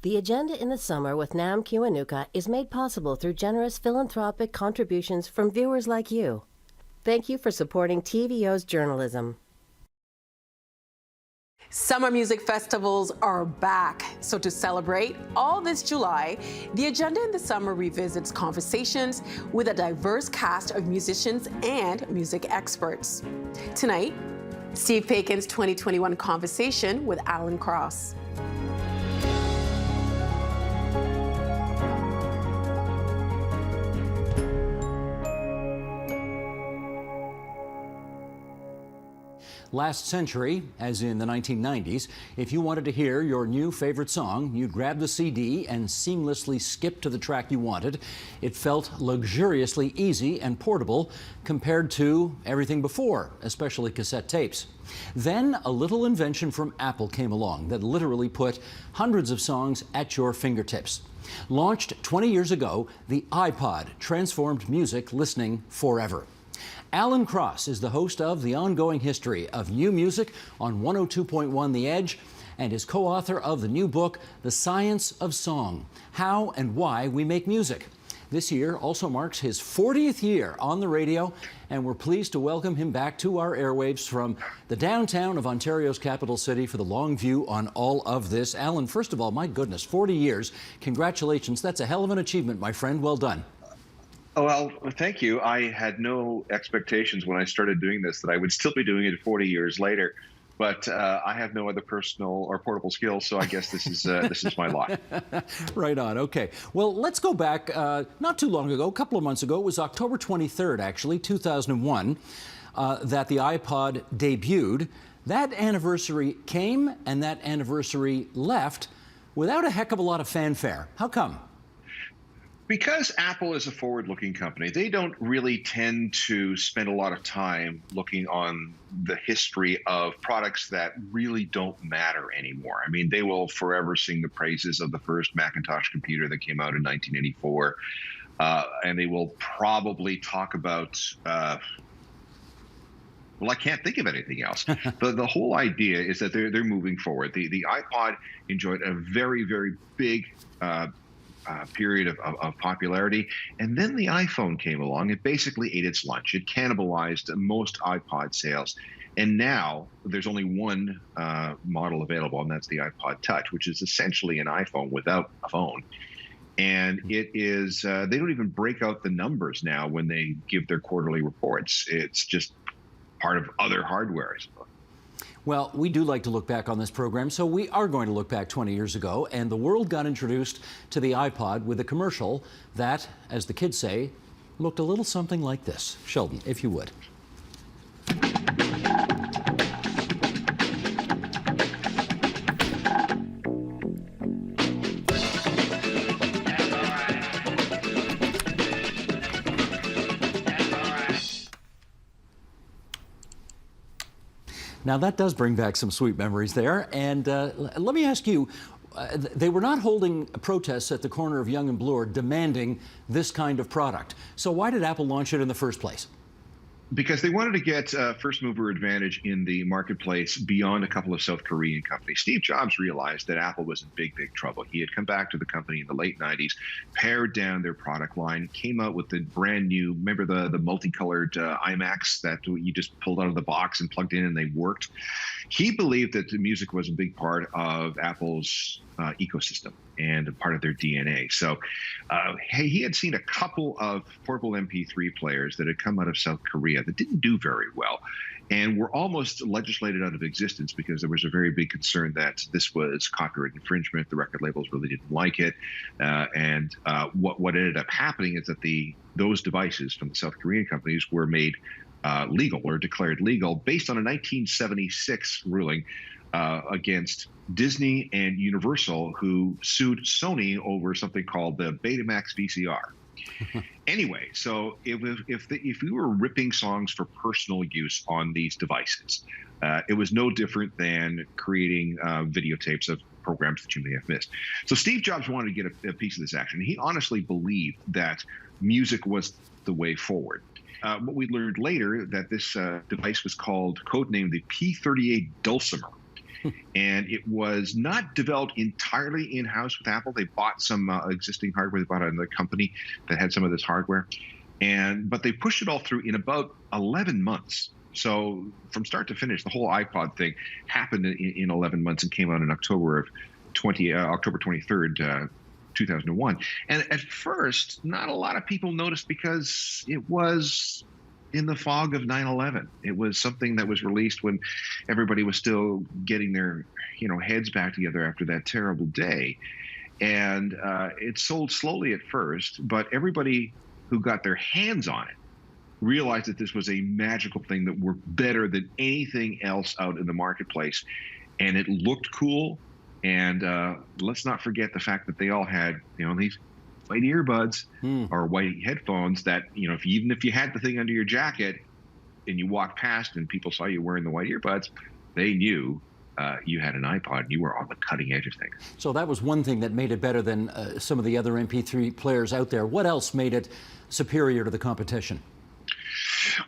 The Agenda in the Summer with Nam Kiwanuka is made possible through generous philanthropic contributions from viewers like you. Thank you for supporting TVO's journalism. Summer music festivals are back. So to celebrate all this July, the Agenda in the Summer revisits conversations with a diverse cast of musicians and music experts. Tonight, Steve Paikin's 2021 conversation with Alan Cross. Last century, as in the 1990s, if you wanted to hear your new favorite song, you'd grab the CD and seamlessly skip to the track you wanted. It felt luxuriously easy and portable compared to everything before, especially cassette tapes. Then a little invention from Apple came along that literally put hundreds of songs at your fingertips. Launched 20 years ago, the iPod transformed music listening forever. Alan Cross is the host of The Ongoing History of New Music on 102.1 The Edge and is co-author of the new book, The Science of Song, How and Why We Make Music. This year also marks his 40th year on the radio, and we're pleased to welcome him back to our airwaves from the downtown of Ontario's capital city for the long view on all of this. Alan, first of all, my goodness, 40 years. Congratulations. That's a hell of an achievement, my friend. Well done. Oh, well, thank you. I had no expectations when I started doing this that I would still be doing it 40 years later. But I have no other personal or portable skills, so I guess this is my lot. Right on. Okay. Well, let's go back not too long ago, a couple of months ago. It was October 23rd, actually, 2001, that the iPod debuted. That anniversary came and that anniversary left without a heck of a lot of fanfare. How come? Because Apple is a forward-looking company, they don't really tend to spend a lot of time looking on the history of products that really don't matter anymore. I mean, they will forever sing the praises of the first Macintosh computer that came out in 1984, and they will probably talk about well, I can't think of anything else. The whole idea is that they're moving forward. The iPod enjoyed a very, very big period of popularity. And then the iPhone came along. It basically ate its lunch. It cannibalized most iPod sales. And now there's only one model available, and that's the iPod Touch, which is essentially an iPhone without a phone. And it is, they don't even break out the numbers now when they give their quarterly reports. It's just part of other hardware, I suppose. Well, we do like to look back on this program, so we are going to look back 20 years ago, and the world got introduced to the iPod with a commercial that, as the kids say, looked a little something like this. Sheldon, if you would. Now, that does bring back some sweet memories there. And let me ask you, they were not holding protests at the corner of Yonge and Bloor demanding this kind of product. So why did Apple launch it in the first place? Because they wanted to get first mover advantage in the marketplace beyond a couple of South Korean companies. Steve Jobs realized that Apple was in big, big trouble. He had come back to the company in the late 90s, pared down their product line, came out with the brand new, remember the multicolored iMacs that you just pulled out of the box and plugged in and they worked? He believed that the music was a big part of Apple's ecosystem and a part of their DNA. So he had seen a couple of portable MP3 players that had come out of South Korea that didn't do very well and were almost legislated out of existence because there was a very big concern that this was copyright infringement. The record labels really didn't like it. And what ended up happening is that those devices from the South Korean companies were made legal or declared legal based on a 1976 ruling against Disney and Universal, who sued Sony over something called the Betamax VCR. Anyway, so if we were ripping songs for personal use on these devices, it was no different than creating videotapes of programs that you may have missed. So Steve Jobs wanted to get a piece of this action. He honestly believed that music was the way forward. What we learned later that this device was called, codenamed the P38 Dulcimer. And it was not developed entirely in-house with Apple. They bought some existing hardware. They bought another company that had some of this hardware. But they pushed it all through in about 11 months. So from start to finish, the whole iPod thing happened in 11 months and came out in October 23rd, 2001. And at first, not a lot of people noticed because it was in the fog of 9/11. It was something that was released when everybody was still getting their, heads back together after that terrible day. And it sold slowly at first, but everybody who got their hands on it realized that this was a magical thing that worked better than anything else out in the marketplace. And it looked cool. And let's not forget the fact that they all had, these white earbuds or white headphones that, even if you had the thing under your jacket and you walked past and people saw you wearing the white earbuds, they knew you had an iPod and you were on the cutting edge of things. So that was one thing that made it better than some of the other MP3 players out there. What else made it superior to the competition?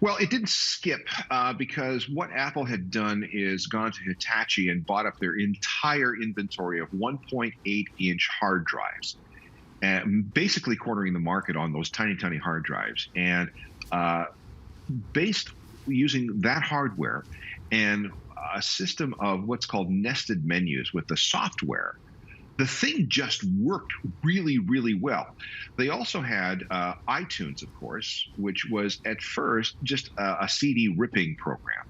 Well, it didn't skip because what Apple had done is gone to Hitachi and bought up their entire inventory of 1.8-inch hard drives, basically cornering the market on those tiny, tiny hard drives. And based using that hardware and a system of what's called nested menus with the software, the thing just worked really, really well. They also had iTunes, of course, which was at first just a CD ripping program.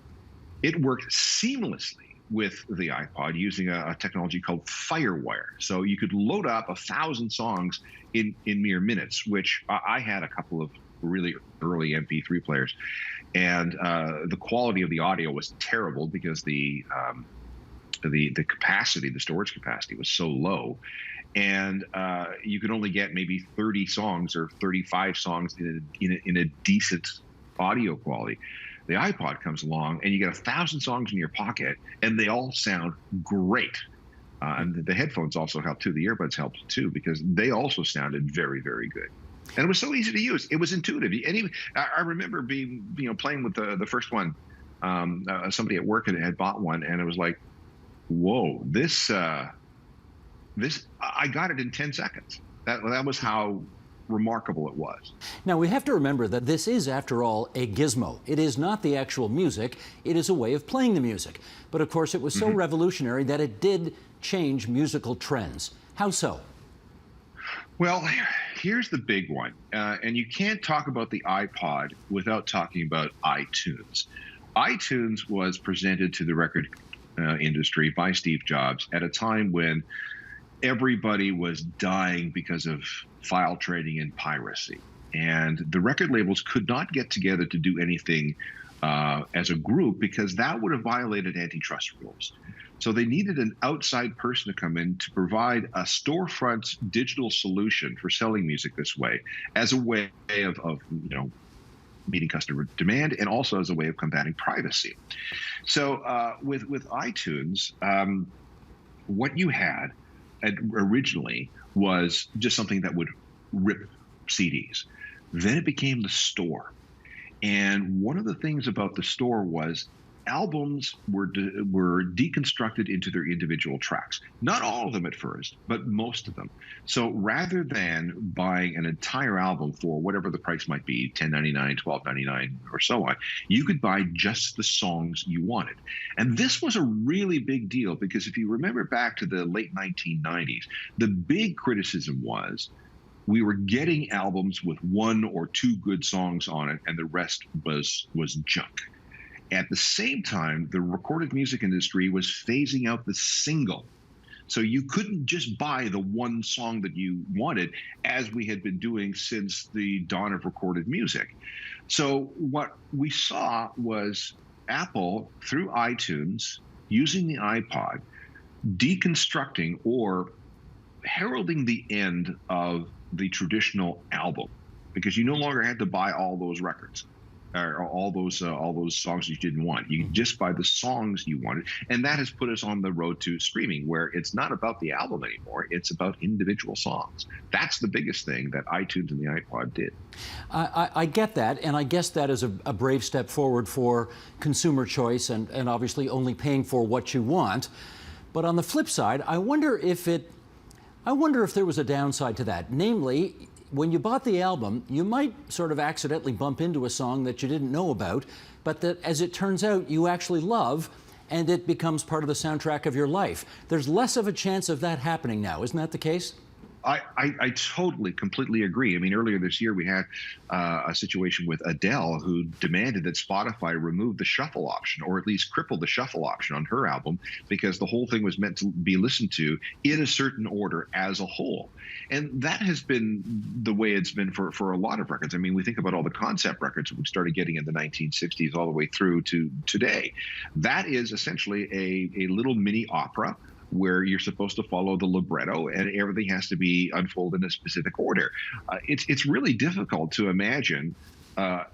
It worked seamlessly with the iPod using a technology called FireWire. So you could load up 1,000 songs in mere minutes, which I had a couple of really early MP3 players. And the quality of the audio was terrible because the capacity, the storage capacity was so low. And you could only get maybe 30 songs or 35 songs in a decent audio quality. The iPod comes along and you get 1,000 songs in your pocket and they all sound great. And the headphones also help too. The earbuds helped too because they also sounded very, very good. And it was so easy to use. It was intuitive. I remember playing with the first one. Somebody at work had bought one and it was like, whoa, this I got it in 10 seconds. That was how remarkable it was. Now, we have to remember that this is, after all, a gizmo. It is not the actual music. It is a way of playing the music. But of course, it was so revolutionary that it did change musical trends. How so? Well, here's the big one. And you can't talk about the iPod without talking about iTunes. iTunes was presented to the record industry by Steve Jobs at a time when everybody was dying because of file trading and piracy. And the record labels could not get together to do anything as a group because that would have violated antitrust rules. So they needed an outside person to come in to provide a storefront digital solution for selling music this way as a way of meeting customer demand and also as a way of combating privacy. So with iTunes, what you had originally was just something that would rip CDs. Then it became the store. And one of the things about the store was albums were deconstructed into their individual tracks. Not all of them at first, but most of them. So rather than buying an entire album for whatever the price might be, $10.99, $12.99, or so on, you could buy just the songs you wanted. And this was a really big deal because if you remember back to the late 1990s, the big criticism was we were getting albums with one or two good songs on it, and the rest was junk. At the same time, the recorded music industry was phasing out the single. So you couldn't just buy the one song that you wanted, as we had been doing since the dawn of recorded music. So what we saw was Apple, through iTunes, using the iPod, deconstructing or heralding the end of the traditional album, because you no longer had to buy all those records. or all those songs you didn't want. You just buy the songs you wanted, and that has put us on the road to streaming, where it's not about the album anymore; it's about individual songs. That's the biggest thing that iTunes and the iPod did. I get that, and I guess that is a brave step forward for consumer choice, and obviously only paying for what you want. But on the flip side, I wonder if there was a downside to that. Namely, when you bought the album, you might sort of accidentally bump into a song that you didn't know about, but that, as it turns out, you actually love, and it becomes part of the soundtrack of your life. There's less of a chance of that happening now. Isn't that the case? I totally, completely agree. I mean, earlier this year, we had a situation with Adele, who demanded that Spotify remove the shuffle option, or at least cripple the shuffle option on her album, because the whole thing was meant to be listened to in a certain order as a whole. And that has been the way it's been for a lot of records. I mean, we think about all the concept records that we started getting in the 1960s all the way through to today. That is essentially a little mini opera where you're supposed to follow the libretto and everything has to be unfolded in a specific order. It's really difficult to imagine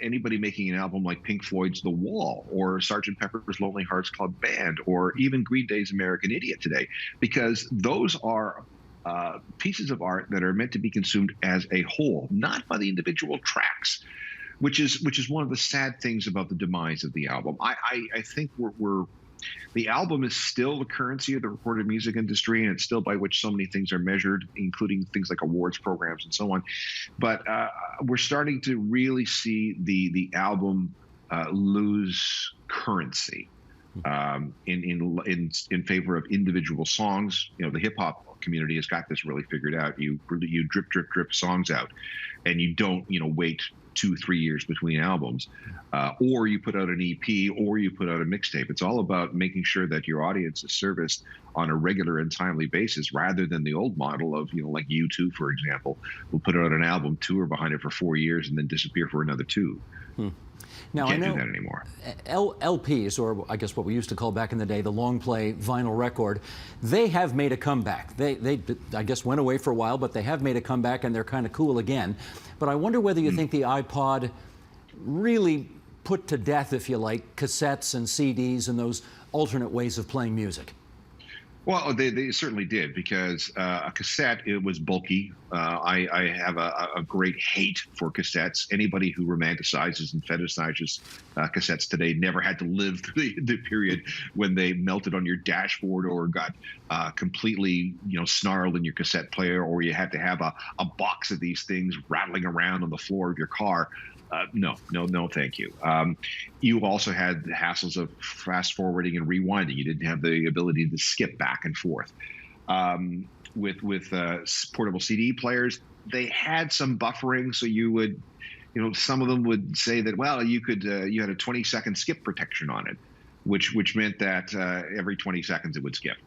anybody making an album like Pink Floyd's The Wall, or Sgt. Pepper's Lonely Hearts Club Band, or even Green Day's American Idiot today, because those are pieces of art that are meant to be consumed as a whole, not by the individual tracks, which is one of the sad things about the demise of the album. I think the album is still the currency of the recorded music industry, and it's still by which so many things are measured, including things like awards programs and so on. But we're starting to really see the album lose currency in favor of individual songs. You know, the hip hop community has got this really figured out. You drip songs out, and you don't wait 2-3 years between albums, or you put out an EP, or you put out a mixtape. It's all about making sure that your audience is serviced on a regular and timely basis, rather than the old model of, like U2, for example, will put out an album, tour behind it for 4 years, and then disappear for another 2. Now, Can't I know do that anymore. LPs, or I guess what we used to call back in the day the long play vinyl record, they have made a comeback. They I guess went away for a while, but they have made a comeback, and they're kind of cool again. But I wonder whether you think the iPod really put to death, if you like, cassettes and CDs and those alternate ways of playing music. Well, they certainly did, because a cassette, it was bulky. I have a great hate for cassettes. Anybody who romanticizes and fetishizes cassettes today never had to live through the period when they melted on your dashboard, or got completely snarled in your cassette player, or you had to have a box of these things rattling around on the floor of your car. No, thank you. You also had the hassles of fast forwarding and rewinding. You didn't have the ability to skip back and forth. With portable CD players, they had some buffering, so you would, some of them would say that, well, you had a 20-second skip protection on it, which meant that every 20 seconds it would skip.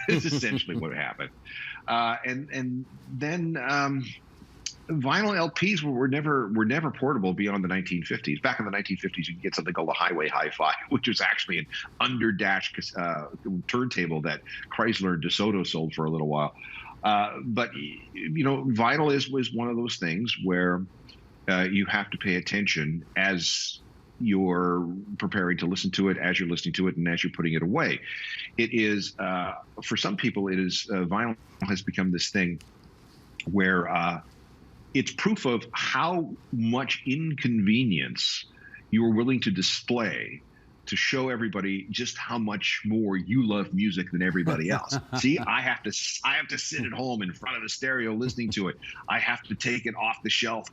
It's essentially what happened. And then vinyl LPs were never portable beyond the 1950s. Back in the 1950s, you could get something called the Highway Hi-Fi, which was actually an under-dash turntable that Chrysler and DeSoto sold for a little while. But vinyl was one of those things where you have to pay attention as you're preparing to listen to it, as you're listening to it, and as you're putting it away. It is, for some people, it is vinyl has become this thing where it's proof of how much inconvenience you're willing to display to show everybody just how much more you love music than everybody else. See, I have to sit at home in front of the stereo listening to it. I have to take it off the shelf.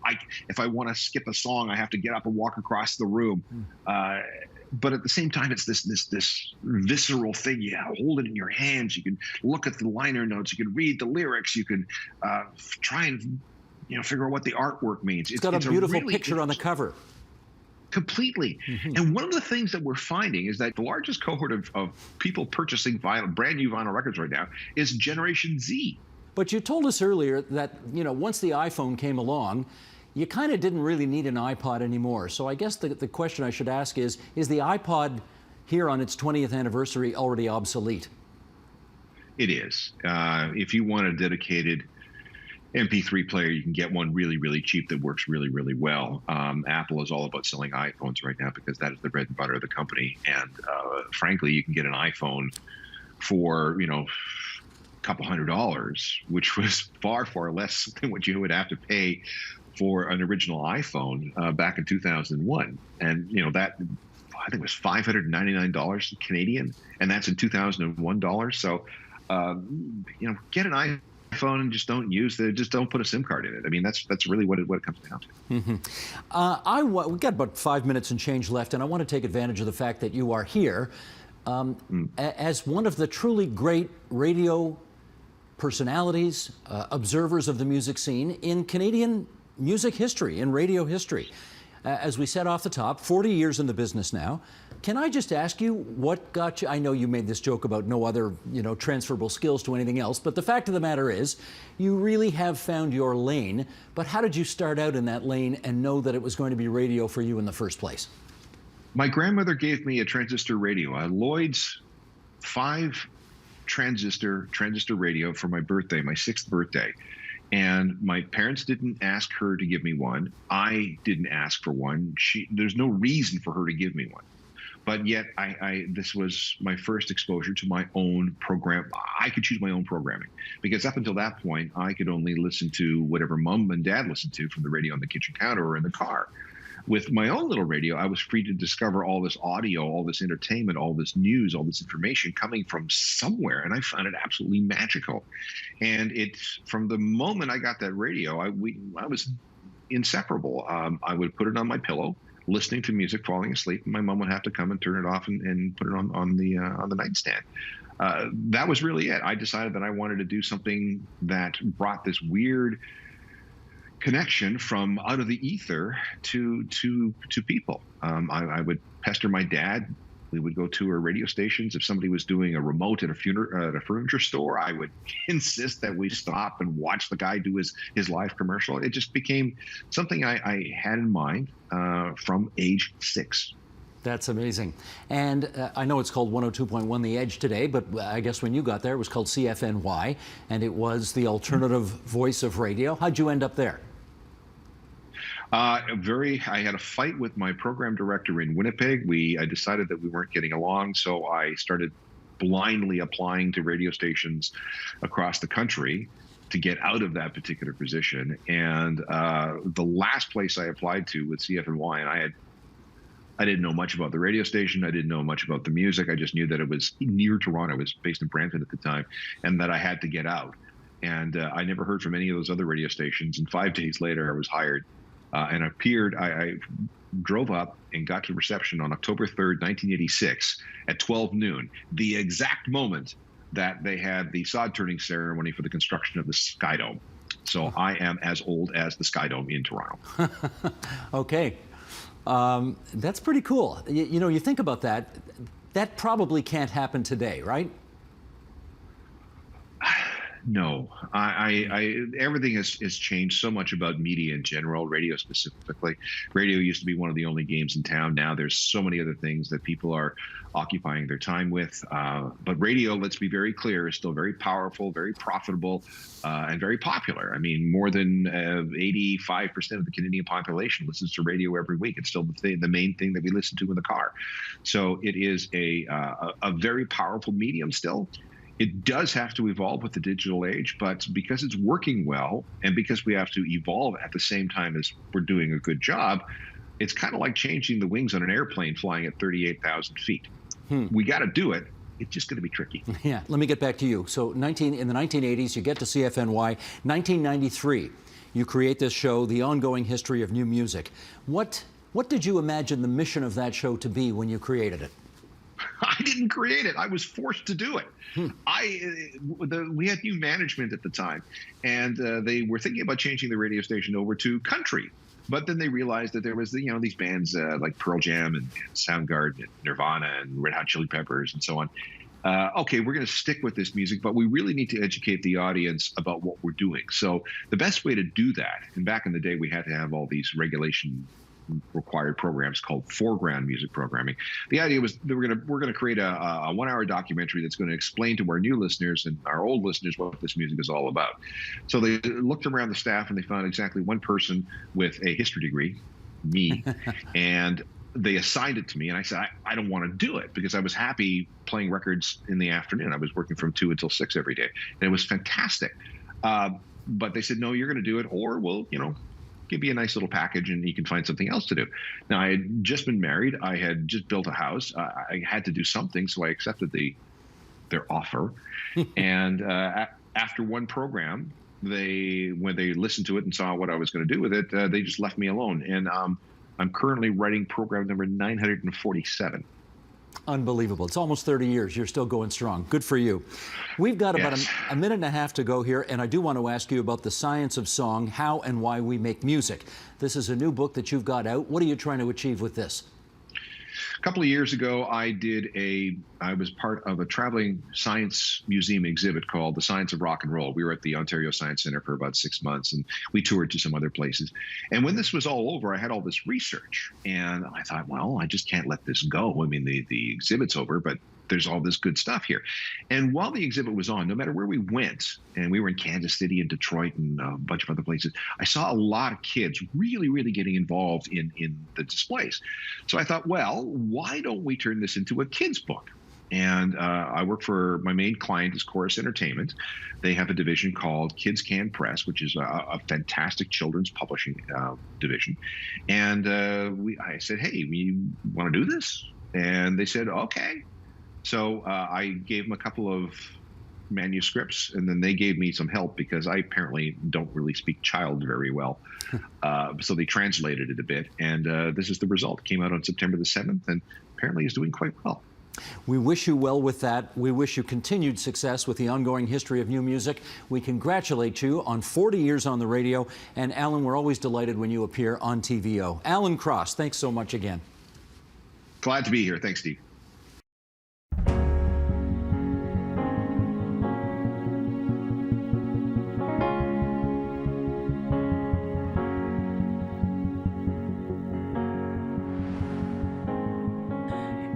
If I want to skip a song, I have to get up and walk across the room. But at the same time, it's this visceral thing. You hold it in your hands. You can look at the liner notes. You can read the lyrics. You can try and figure out what the artwork means. It's got a beautiful picture on the cover. Completely. And one of the things that we're finding is that the largest cohort of people purchasing brand new vinyl records right now is Generation Z. But you told us earlier that, once the iPhone came along, you kind of didn't really need an iPod anymore. So I guess the question I should ask is the iPod here on its 20th anniversary already obsolete? It is. If you want a dedicated MP3 player. You can get one really, really cheap that works really, really well. Apple is all about selling iPhones right now because that is the bread and butter of the company. And frankly, you can get an iPhone for, a couple $100, which was far, far less than what you would have to pay for an original iPhone back in 2001. And, that I think it was $599 Canadian, and that's in 2001 dollars. So, get an iPhone and just don't put a SIM card in it. I mean, that's really what it comes down to. Mm-hmm. We've got about 5 minutes and change left, and I want to take advantage of the fact that you are here as one of the truly great radio personalities, observers of the music scene in Canadian music history, in radio history. As we said off the top, 40 years in the business now. Can I just ask you what got you? I know you made this joke about no other, transferable skills to anything else, but the fact of the matter is you really have found your lane. But how did you start out in that lane and know that it was going to be radio for you in the first place? My grandmother gave me a transistor radio, a Lloyd's 5 transistor radio for my birthday, my 6th birthday. And my parents didn't ask her to give me one. I didn't ask for one. There's no reason for her to give me one. But yet, this was my first exposure to my own program. I could choose my own programming because up until that point, I could only listen to whatever mom and dad listened to from the radio on the kitchen counter or in the car. With my own little radio, I was free to discover all this audio, all this entertainment, all this news, all this information coming from somewhere, and I found it absolutely magical. And from the moment I got that radio, I was inseparable. I would put it on my pillow, listening to music, falling asleep, and my mom would have to come and turn it off and put it on the nightstand. That was really it. I decided that I wanted to do something that brought this weird connection from out of the ether to people. I would pester my dad. We would go tour radio stations. If somebody was doing a remote at a furniture store, I would insist that we stop and watch the guy do his live commercial. It just became something I had in mind from age 6. That's amazing. And I know it's called 102.1 The Edge today, but I guess when you got there, it was called CFNY, and it was the alternative voice of radio. How'd you end up there? I had a fight with my program director in Winnipeg. I decided that we weren't getting along, so I started blindly applying to radio stations across the country to get out of that particular position. And the last place I applied to with CFNY, and I didn't know much about the radio station. I didn't know much about the music. I just knew that it was near Toronto. I was based in Brampton at the time, and that I had to get out. And I never heard from any of those other radio stations. And 5 days later, I was hired. And I drove up and got to reception on October 3rd, 1986 at 12 noon, the exact moment that they had the sod turning ceremony for the construction of the Sky Dome. So I am as old as the Sky Dome in Toronto. Okay. That's pretty cool. You think about that. That probably can't happen today, right? No, everything has changed so much about media in general, radio specifically. Radio used to be one of the only games in town. Now there's so many other things that people are occupying their time with. But radio, let's be very clear, is still very powerful, very profitable, and very popular. I mean, more than 85% of the Canadian population listens to radio every week. It's still the main thing that we listen to in the car. So it is a very powerful medium still. It does have to evolve with the digital age, but because it's working well and because we have to evolve at the same time as we're doing a good job, it's kind of like changing the wings on an airplane flying at 38,000 feet. We got to do it. It's just going to be tricky. Yeah, let me get back to you. So in the 1980s, you get to CFNY. 1993, you create this show, The Ongoing History of New Music. What did you imagine the mission of that show to be when you created it? I didn't create it. I was forced to do it. We had new management at the time, and they were thinking about changing the radio station over to country. But then they realized that there was, these bands like Pearl Jam and Soundgarden and Nirvana and Red Hot Chili Peppers and so on. Okay, we're going to stick with this music, but we really need to educate the audience about what we're doing. So the best way to do that, and back in the day, we had to have all these regulation required programs called foreground music programming. The idea was that we're gonna create a 1-hour documentary that's going to explain to our new listeners and our old listeners what this music is all about. So they looked around the staff and they found exactly one person with a history degree, me, and they assigned it to me. And I said, I don't want to do it, because I was happy playing records in the afternoon. I was working from 2 until 6 every day, and it was fantastic. But they said, no, you're going to do it, or we'll, give you a nice little package and you can find something else to do. Now, I had just been married. I had just built a house. I had to do something, so I accepted their offer. And after one program, when they listened to it and saw what I was going to do with it, they just left me alone. And I'm currently writing program number 947. Unbelievable. It's almost 30 years. You're still going strong. Good for you. We've got about a minute and a half to go here, and I do want to ask you about the science of song, how and why we make music. This is a new book that you've got out. What are you trying to achieve with this? A couple of years ago, I was part of a traveling science museum exhibit called The Science of Rock and Roll. We were at the Ontario Science Centre for about 6 months, and we toured to some other places. And when this was all over, I had all this research, and I thought, well, I just can't let this go. I mean, the exhibit's over, but there's all this good stuff here. And while the exhibit was on, no matter where we went, and we were in Kansas City and Detroit and a bunch of other places, I saw a lot of kids really, really getting involved in the displays. So I thought, well, why don't we turn this into a kid's book? And I work for, my main client is Chorus Entertainment. They have a division called Kids Can Press, which is a fantastic children's publishing division. And I said, hey, we want to do this? And they said, okay. So I gave them a couple of manuscripts, and then they gave me some help because I apparently don't really speak child very well. So they translated it a bit, and this is the result. It came out on September the 7th, and apparently is doing quite well. We wish you well with that. We wish you continued success with the ongoing history of new music. We congratulate you on 40 years on the radio. And Alan, we're always delighted when you appear on TVO. Alan Cross, thanks so much again. Glad to be here. Thanks, Steve.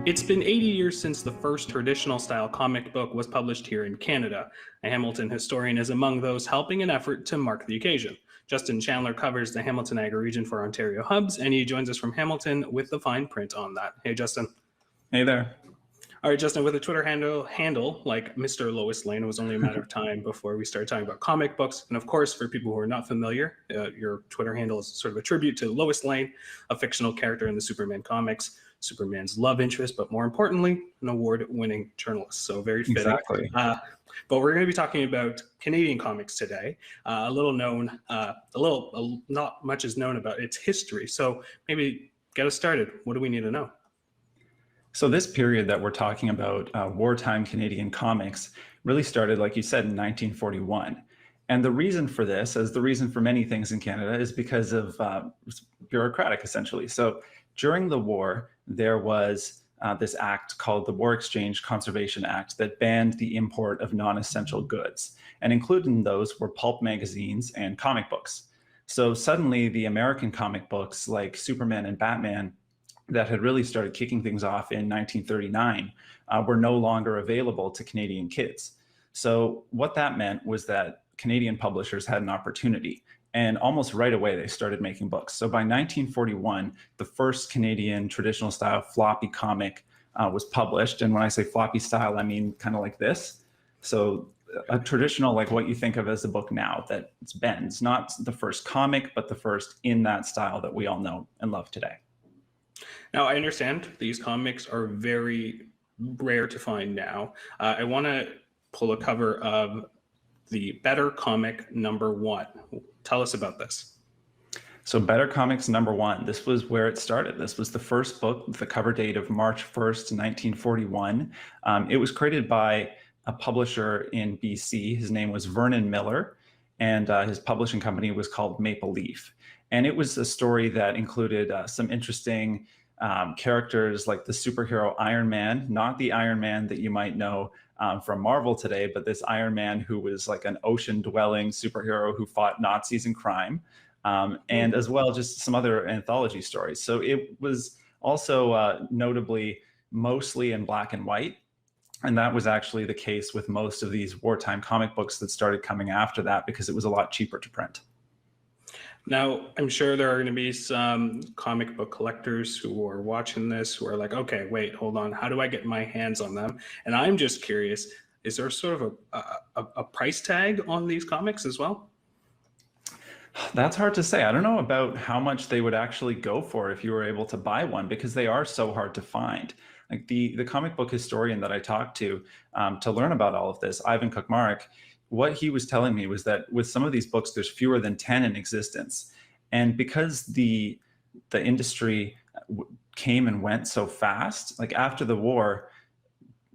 It's been 80 years since the first traditional-style comic book was published here in Canada. A Hamilton historian is among those helping an effort to mark the occasion. Justin Chandler covers the Hamilton Niagara region for Ontario Hubs, and he joins us from Hamilton with the fine print on that. Hey, Justin. Hey there. All right, Justin, with a Twitter handle like Mr. Lois Lane, it was only a matter of time before we started talking about comic books. And of course, for people who are not familiar, your Twitter handle is sort of a tribute to Lois Lane, a fictional character in the Superman comics, Superman's love interest, but more importantly, an award-winning journalist. So very fitting. Exactly. But we're going to be talking about Canadian comics today. A little not much is known about its history. So maybe get us started. What do we need to know? So this period that we're talking about, wartime Canadian comics, really started, like you said, in 1941. And the reason for this, as the reason for many things in Canada, is because of bureaucratic, essentially. So during the war, there was this act called the War Exchange Conservation Act that banned the import of non-essential goods. And included in those were pulp magazines and comic books. So suddenly the American comic books like Superman and Batman that had really started kicking things off in 1939 were no longer available to Canadian kids. So what that meant was that Canadian publishers had an opportunity. And almost right away, they started making books. So by 1941, the first Canadian traditional style floppy comic was published. And when I say floppy style, I mean kind of like this. So a traditional, like what you think of as a book now, that it's bends, not the first comic, but the first in that style that we all know and love today. Now, I understand these comics are very rare to find now. I want to pull a cover of the Better Comic #1. Tell us about this. So Better Comics #1, this was where it started. This was the first book with the cover date of March 1st, 1941. It was created by a publisher in BC. His name was Vernon Miller, and his publishing company was called Maple Leaf. And it was a story that included some interesting characters like the superhero Iron Man, not the Iron Man that you might know from Marvel today, but this Iron Man who was like an ocean-dwelling superhero who fought Nazis and crime. and as well just some other anthology stories. So it was also notably mostly in black and white. And that was actually the case with most of these wartime comic books that started coming after that, because it was a lot cheaper to print. Now, I'm sure there are going to be some comic book collectors who are watching this who are like, okay, wait, hold on. How do I get my hands on them? And I'm just curious, is there sort of a price tag on these comics as well? That's hard to say. I don't know about how much they would actually go for if you were able to buy one, because they are so hard to find. Like the comic book historian that I talked to learn about all of this, Ivan Kukmarek, what he was telling me was that with some of these books, there's fewer than 10 in existence. And because the industry came and went so fast, like after the war,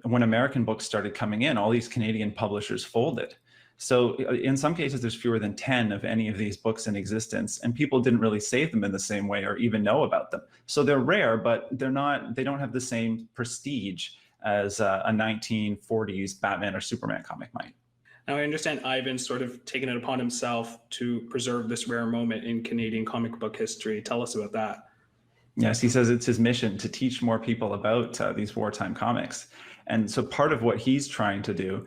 when American books started coming in, all these Canadian publishers folded. So in some cases, there's fewer than 10 of any of these books in existence, and people didn't really save them in the same way or even know about them. So they're rare, but they don't have the same prestige as a 1940s Batman or Superman comic might. Now, I understand Ivan's sort of taken it upon himself to preserve this rare moment in Canadian comic book history. Tell us about that. Yes, he says it's his mission to teach more people about these wartime comics. And so part of what he's trying to do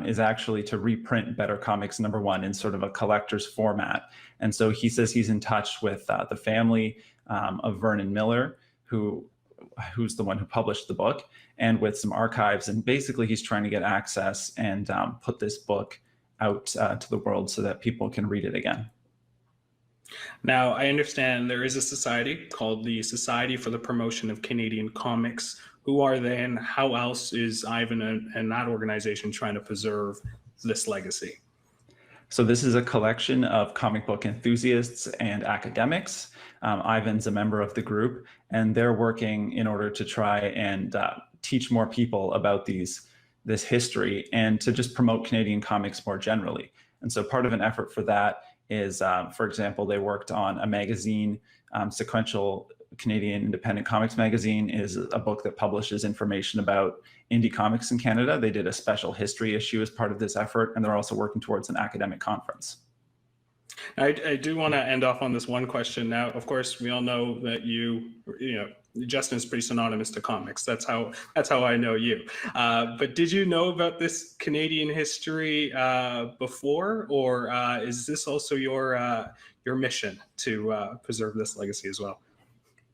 is actually to reprint Better Comics #1 in sort of a collector's format. And so he says he's in touch with the family of Vernon Miller, who's the one who published the book, and with some archives. And basically he's trying to get access and put this book out to the world so that people can read it again. Now, I understand there is a society called the Society for the Promotion of Canadian Comics. Who are they, and how else is Ivan and that organization trying to preserve this legacy? So this is a collection of comic book enthusiasts and academics. Ivan's a member of the group, and they're working in order to try and teach more people about this history and to just promote Canadian comics more generally. And so part of an effort for that is, for example, they worked on a magazine, Sequential Canadian Independent Comics Magazine is a book that publishes information about indie comics in Canada. They did a special history issue as part of this effort, and they're also working towards an academic conference. I do want to end off on this one question. Now, of course, we all know that Justin is pretty synonymous to comics. That's how I know you. But did you know about this Canadian history before, or is this also your mission to preserve this legacy as well?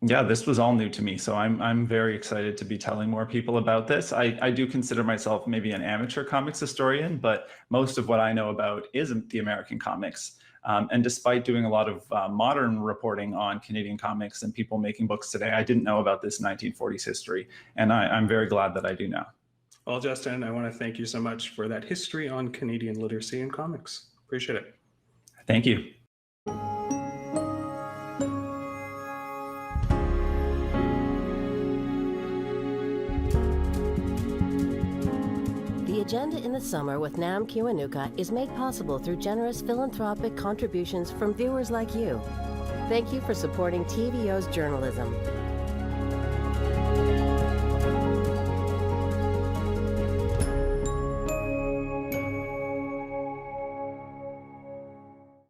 Yeah, this was all new to me, so I'm very excited to be telling more people about this. I do consider myself maybe an amateur comics historian, but most of what I know about is the American comics. And despite doing a lot of modern reporting on Canadian comics and people making books today, I didn't know about this 1940s history, and I'm very glad that I do now. Well, Justin, I want to thank you so much for that history on Canadian literacy and comics. Appreciate it. Thank you. The Agenda in the Summer with Nam Kiwanuka is made possible through generous philanthropic contributions from viewers like you. Thank you for supporting TVO's journalism.